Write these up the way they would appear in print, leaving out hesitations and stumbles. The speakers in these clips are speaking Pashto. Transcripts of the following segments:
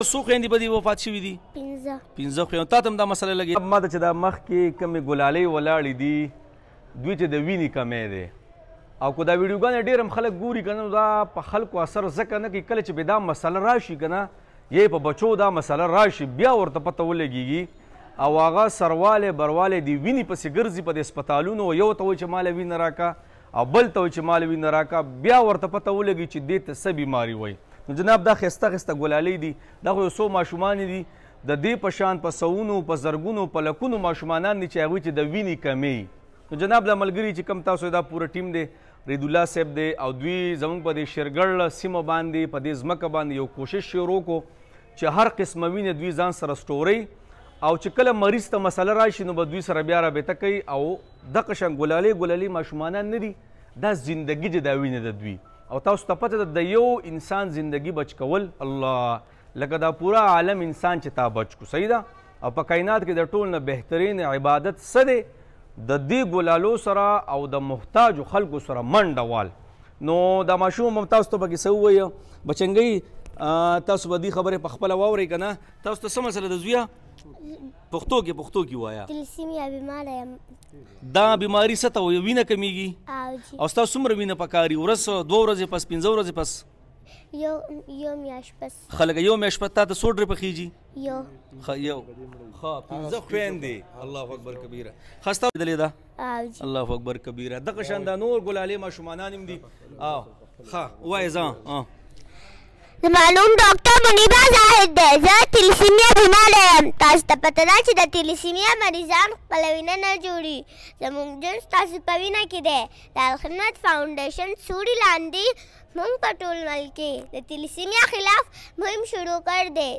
څو خویندې به دې وفات شوي دي؟ 15 خویندې. تا ته هم دا مسله لګي؟ ما ته چې دا مخکې کومې ګلالۍ ولاړې دي دوی چې د وینې کمی دی او که دا ویډیوګانې ډېر هم خلک ګوري که نه دا په خلکو اثر ځکه نه کوي کله چې به دا مسله راشي که نه یا په بچو دا مسله راشي بیا ورته پته ولګېږي او هغه سروالی بروالی د وینې پسې ګرځي په د هسپتالونو یو ته وایي چې ماله وینه راکړه او بل ته وایي چې ماله وینه راکړه بیا ورته پته ولګي چې دې ته څه بیماري وایي. نو جناب دا ښایسته ښایسته ګلالۍ دي دا خو یو څو ماشومان دي د دې په شان په سوونو په زرګونو په لکونو ماشومانان دي چې هغوی چې د وینې کمی. نو جناب دا ملګري چې کوم تاسو دا پوره ټیم دی رید الله صاحب دی او دوی زموږ په دې شیرګړ سیمه باندې په دې ځمکه باندې یو کوشش شروع کو چې هر قسمه وینه دوی ځان سره سټورئ او چې کله مریض ته مسله راشي نو به دوی سره بیا رابطه کوي او دغه شان ګلالۍ ماشومانان نه دي دا زندګي چې دا وینه د دوی او تاسو ته پته ده د یو انسان زندگی بچ کول الله لکه دا پورا عالم انسان چې تا بچ کو صحیح ده او په کائنات کې د ټول نه بهترین عبادت څه دی د دې ګلالو سره او د محتاجو خلکو سره منډه وال. نو دا ماشوم هم تاسو ته پکې څه ووایه بچنګۍ تاسو به دې خبرې په خپله واورئ که نه تاسو ته څه مسله ده زویه پښتو کې وایه تلسیمیا بیماره یم. دا بیماري څه ته وایي وینه کمیږي او ستا څومره وینه پکاري ورځ 2 ورځې پس 15 ورځې پس یو میاشت پس خلک یو میاشت پس تا ته څو ډرې پخیږي یو 15 خویندې الله اکبر کبیره خسته لیدلې ده الله اکبر کبیره دغه شان دا نور ګلالۍ ماشومانان هم دي وایه ځه معلوم ډاکټر منیبا زاهد دی زه تلسیمیا بیماره یم. تاسو ته پته ده چې د تلسیمیا مریضان خپله وینه نه جوړي زموږ جنس تاسو په وینه کې دی د الخدمت فاونډیشن سوړي لاندې موږ په ټول ملک کې د تلسیمیا خلاف مهم شروع کړ دی.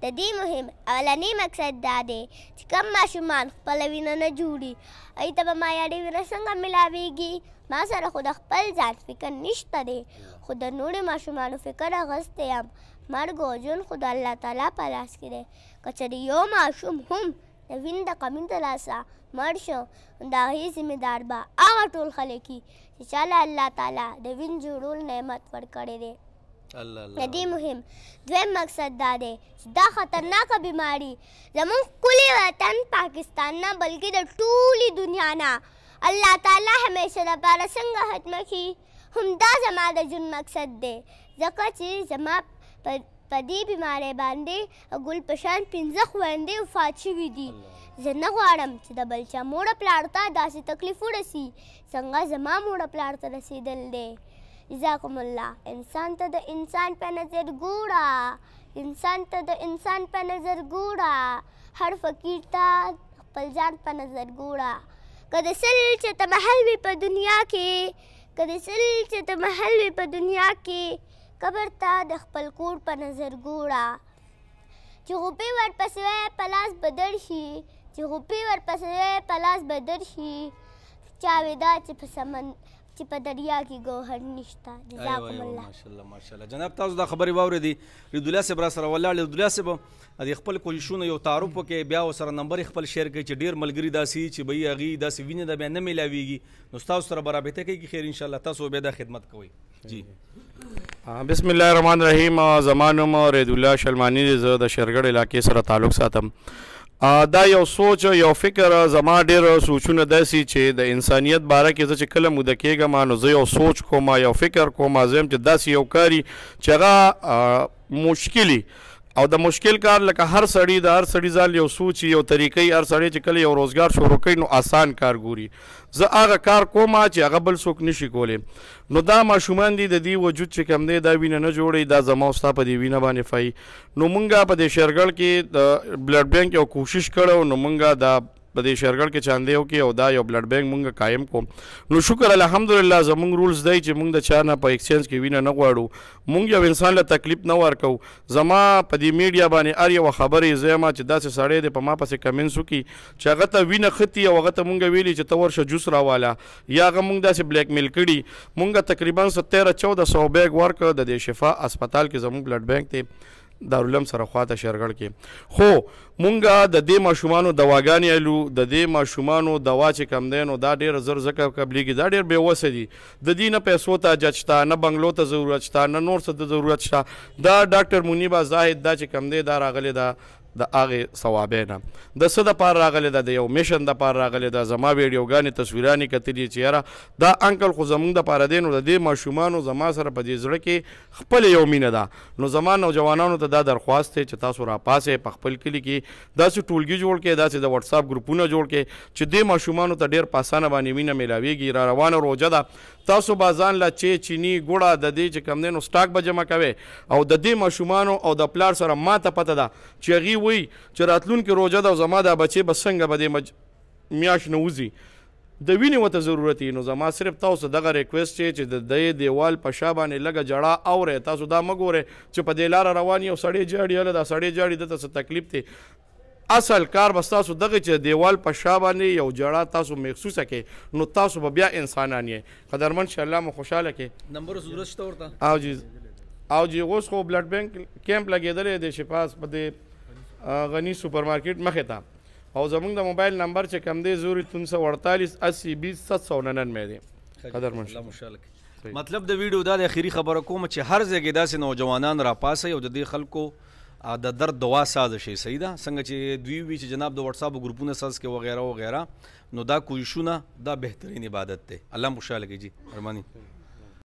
د دې مهم اولنی مقصد دا دی چې کم ماشومان خپله وینه نه جوړي هغوی ته به معیاري وینه څنګه ملاویږي. ما سره خو د خپل ځان فکر نشته دی خو د نورو ماشومانو فکر اخیستی یم. مرګ او ژوند خو د الله تعالی په لاس کې دی. که چېرې یو ماشوم هم د وینې د کمۍ د لاسه مړ شو نو د هغې ذمهدار به هغه ټول خلک وي چې چاله الله تعالی د وین جوړول نعمت ورکړی دی. د دې مهم دویم مقصد دا دی چې دا خطرناکه بیماري زموږ ښکلي وطن پاکستان نه بلکې د ټولې دنیا نه الله تعالی همیشه دپاره څنګه ختمه کړي همدا زما د ژوند مقصد دی ځکه چې زما په دې بیمارۍ باندې ګل په شان 15 خویندې وفات شوي دي. زه نه غواړم چې د بل چا موړه پلار ته داسې تکلیف ورسي څنګه زما موړه پلار ته رسېدل دی. جزاکم الله. انسان ته د انسان په نظر ګوره انسان ته د انسان په نظر ګوره هر فقیر ته خپل ځان په نظر ګوره. که د سل چې ته محل وي په دنیا کې قبر ته د خپل کور په نظر ګوره. چې غوپې ورپسې په لاس بدر شي چا ودا چې په دریا کې ګوهر نشته. جزاکم الله. ماشاءالله جناب تاسو دا خبرې واورېدې رید الله صاحب را سره ولاړ رید الله صاحب د خپل کوششونو یو تعارف وکړئ بیا ورسره نمبر خپل شیر کړئ چې ډېر ملګري داسې چې به یې هغې داسې وینې ده بیا نه میلاویږي نو ستاسو سره به رابطه کوي خیر انشاءالله تاسو بیا دا خدمت کوئ. جی بسم الله الرحمن الرحیم. زما نوم رید الله شلمانی دی زه د شیرګړ علاقې سره تعلق ساتم. دا یو سوچ یو فکر زما ډېر سوچونه داسې چې د انسانیت باره کې زه چې کله موده کېږم نو زه یو سوچ کوم یو فکر کوم زه یم چې داسې یو کاري چې هغه مشکلي او د مشکل کار لکه هر سړي ځان یو سوچ یو طریقې هر سړی چې کله یو روزګار شروع کوي نو آسان کار ګوري. زه هغه کار کوم چې هغه بل څوک نشي کولی. نو دا ماشومان دي د دې وجود چې کوم دی دا وینه نه جوړوي دا زما او ستا په دې وینه باندې فایي. نو مونږ په دې شیرګړ کې د بلډ بینک یو کوشش کړو نو مونږ دا په دې شیرګړ کې چاندیو کې او دا یو بلډ بینک مونږ قایم کوم. نو شکر الحمدلله زمونږ رولز دی چې مونږ د چا نه په ایکسچینج کې وینه نه غواړو. مونږ یو انسان له تکلیف نه ورکو. زما په دې میډیا باندې هر یوه خبرې زه یم چې داسې سړی دی په ما پسې کمنټس وکړي چې هغه ته وینه ختي او هغه ته مونږ ویلي چې ته ورشه جوس راواله یا هغه مونږ داسې بلیک میل کړي. مونږ تقریبا 1300-1400 بیګ ورکړه د دې شفا اسپتال کې زمونږ بلډ بینک دی دارالعلوم سره خواته شرګړ کې. خو مونږه د دې ماشومانو دواګانې الو. د دې ماشومانو دوا چې کم دی نو دا ډېر زر ځکه قبلېږي، دا ډېر بېوسه دي. د دې نه پیسو ته حاجت شته، نه بنګلو ته ضرورت شته، نه نور څه ته ضرورت شته. دا ډاکټر منیبا زاهد دا چې کم دی دا راغلی ده د هغې ثوابې نه. د څه دپاره راغلی ده؟ د یو میشن دپاره راغلی ده. زما ویډیوګانې تصویرانې کتلي چې یاره دا انکل خو زمونږ دپاره دی، نو د دې ماشومانو زما سره په دې زړه کې خپله یو مینه ده. نو زما نوجوانانو ته دا درخواست دی چې تاسو راپاسئ، په خپل کلي کې داسې ټولګي جوړ کړئ، داسې د وټساپ ګروپونه جوړ کړئ چې دې ماشومانو ته ډېر په اسانه باندې مینه میلاویږي. را روانه روژه ده، تاسو به ځان له چیني ګوړه د دې چې کم دی نو سټاک به جمع کوئ. او د دې ماشومانو او د پلار سره ماته پته ده چې هغې وایي چې راتلونکې روژه ده او زما دا بچې به څنګه به دې میاشت نه وځي، د وینې ورته ضرورت وي. نو زما صرف تاسو دغه ریکویسټ چې د دې دیوال په شا باندې لږه جړه اورئ. تاسو دا مه ګورئ چې په دې لاره روان یو سړی جاړي، هله دا سړی جاړي دته څه تکلیف دی. اصل کار بس تاسو دغه چې دیوال په شا باندې یو جړه تاسو محسوسه کړئ، نو تاسو به بیا انسانان یې. قدرمن چې الله مو خوشحاله کړي. نمبر ضرورت شته ورته؟ او جی اوس خو بلډ بینک کیمپ لګېدلی دی شفاس په دې غنی سپر مارکیټ مخې ته. او زمونږ د موبایل نمبر چې کم دی 0348 80 20 799 دی. قدرمن الله خوشحاله کړي. مطلب د ویډیو دا د اخري خبره کوم چې هر ځای کې داسې نوجوانان راپاسئ او د دې خلکو د درد دوا ساز شي. صحیح ده؟ څنګه چې دوی وي چې جناب د وټساپ ګروپونه ساز کې وغیره وغیره، نو دا کوششونه دا بهترین عبادت دی. الله خوشحاله کړي جی. ارمانی